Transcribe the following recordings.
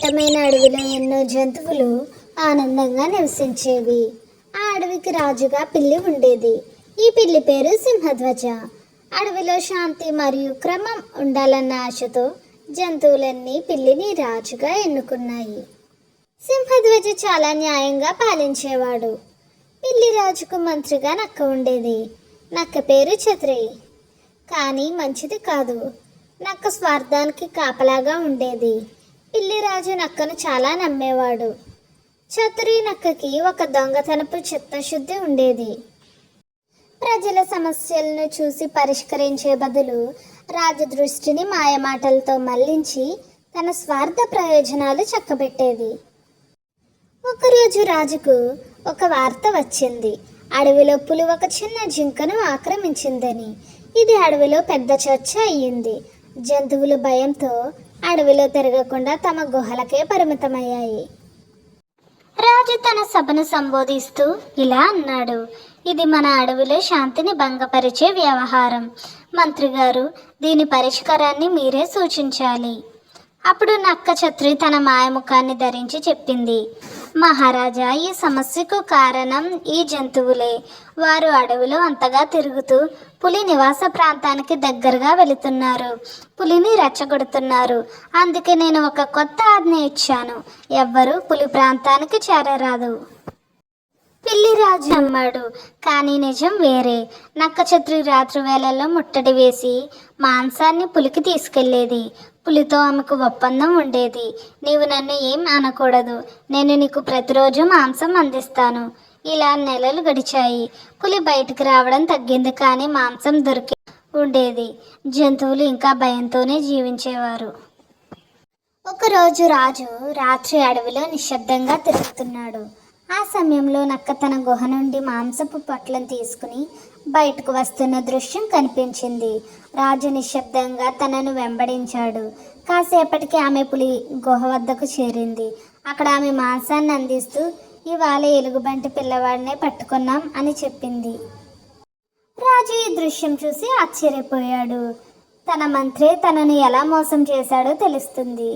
అందమైన అడవిలో ఎన్నో జంతువులు ఆనందంగా నివసించేవి. ఆ అడవికి రాజుగా పిల్లి ఉండేది. ఈ పిల్లి పేరు సింహధ్వజ. అడవిలో శాంతి మరియు క్రమం ఉండాలన్న ఆశతో జంతువులన్నీ పిల్లిని రాజుగా ఎన్నుకున్నాయి. సింహధ్వజ చాలా న్యాయంగా పాలించేవాడు. పిల్లి రాజుకు మంత్రిగా నక్క ఉండేది. నక్క పేరు ఛత్రి. కానీ మంచిది కాదు. నక్క స్వార్థానికి కాపలాగా ఉండేది. పిల్లిరాజు నక్కను చాలా నమ్మేవాడు. ఛత్రి నక్కకి ఒక దొంగతనపు చిత్తశుద్ధి ఉండేది. ప్రజల సమస్యలను చూసి పరిష్కరించే బదులు రాజు దృష్టిని మాయమాటలతో మళ్లించి తన స్వార్థ ప్రయోజనాలు చక్కబెట్టేది. ఒకరోజు రాజుకు ఒక వార్త వచ్చింది. అడవిలో పులి ఒక చిన్న జింకను ఆక్రమించిందని. ఇది అడవిలో పెద్ద చర్చ అయ్యింది. జంతువులు భయంతో అడవిలో తిరగకుండా తమ గుహలకే పరిమితమయ్యాయి. రాజు తన సభను సంబోధిస్తూ ఇలా అన్నాడు: ఇది మన అడవిలో శాంతిని భంగపరిచే వ్యవహారం. మంత్రి గారు, దీని పరిష్కారాన్ని మీరే సూచించాలి. అప్పుడు నక్క ఛత్రి తన మాయముఖాన్ని ధరించి చెప్పింది: మహారాజా, ఈ సమస్యకు కారణం ఈ జంతువులే. వారు అడవిలో అంతగా తిరుగుతూ పులి నివాస ప్రాంతానికి దగ్గరగా వెళుతున్నారు. పులిని రెచ్చగొడుతున్నారు. అందుకే నేను ఒక కొత్త ఆజ్ఞ ఇచ్చాను: ఎవ్వరూ పులి ప్రాంతానికి చేరరాదు. పిల్లిరాజు నమ్మాడు. కానీ నిజం వేరే. నక్క ఛత్రి రాత్రి వేళల్లో ముట్టడి వేసి మాంసాన్ని పులికి తీసుకెళ్లేది. పులితో ఆమెకు ఒప్పందం ఉండేది: నీవు నన్ను ఏం అనకూడదు, నేను నీకు ప్రతిరోజు మాంసం అందిస్తాను. ఇలా నెలలు గడిచాయి. పులి బయటికి రావడం తగ్గింది, కానీ మాంసం దొరికి ఉండేది. జంతువులు ఇంకా భయంతోనే జీవించేవారు. ఒకరోజు రాజు రాత్రి అడవిలో నిశ్శబ్దంగా తిరుగుతున్నాడు. ఆ సమయంలో నక్క తన గుహ నుండి మాంసపు పొట్లను తీసుకుని బయటకు వస్తున్న దృశ్యం కనిపించింది. రాజు నిశ్శబ్దంగా తనను వెంబడించాడు. కాసేపటికి ఆమె పులి గుహ వద్దకు చేరింది. అక్కడ ఆమె మాంసాన్ని అందిస్తూ, ఇవాళ ఎలుగుబంటి పిల్లవాడినే పట్టుకున్నాం అని చెప్పింది. రాజు ఈ దృశ్యం చూసి ఆశ్చర్యపోయాడు. తన మంత్రి తనను ఎలా మోసం చేశాడో తెలుస్తుంది.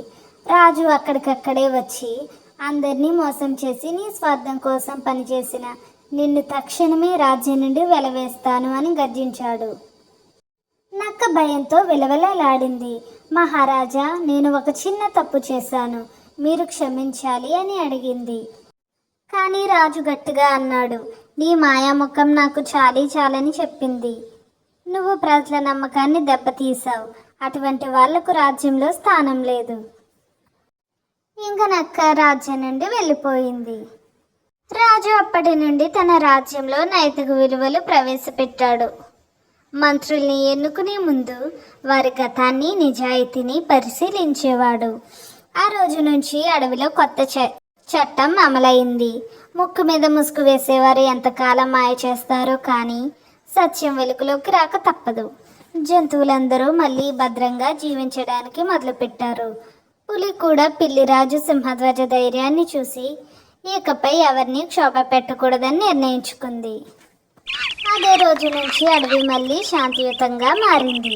రాజు అక్కడికక్కడే వచ్చి, అందరినీ మోసం చేసి నీ స్వార్థం కోసం పనిచేసిన నిన్ను తక్షణమే రాజ్యం నుండి వెలవేస్తాను అని గర్జించాడు. నక్క భయంతో విలవిలలాడింది. మహారాజా, నేను ఒక చిన్న తప్పు చేశాను, మీరు క్షమించాలి అని అడిగింది. కానీ రాజు గట్టిగా అన్నాడు: నీ మాయాముఖం నాకు చాలని చెప్పింది. నువ్వు ప్రజల నమ్మకాన్ని దెబ్బతీశావు. అటువంటి వాళ్లకు రాజ్యంలో స్థానం లేదు. ఇంకా నక్క రాజ్యం నుండి వెళ్ళిపోయింది. రాజు అప్పటి నుండి తన రాజ్యంలో నైతిక విలువలు ప్రవేశపెట్టాడు. మంత్రుల్ని ఎన్నుకునే ముందు వారి గతాన్ని, నిజాయితీని పరిశీలించేవాడు. ఆ రోజు నుంచి అడవిలో కొత్త చట్టం అమలైంది. ముక్కు మీద ముసుగు వేసేవారు ఎంతకాలం మాయ చేస్తారో కానీ సత్యం వెలుగులోకి రాక తప్పదు. జంతువులందరూ మళ్ళీ భద్రంగా జీవించడానికి మొదలుపెట్టారు. పులి కూడా పిల్లిరాజు సింహధ్వజ ధైర్యాన్ని చూసి ఇకపై ఎవరిని క్షోభ పెట్టకూడదని నిర్ణయించుకుంది. అదే రోజు నుంచి అడవి మళ్ళీ శాంతియుతంగా మారింది.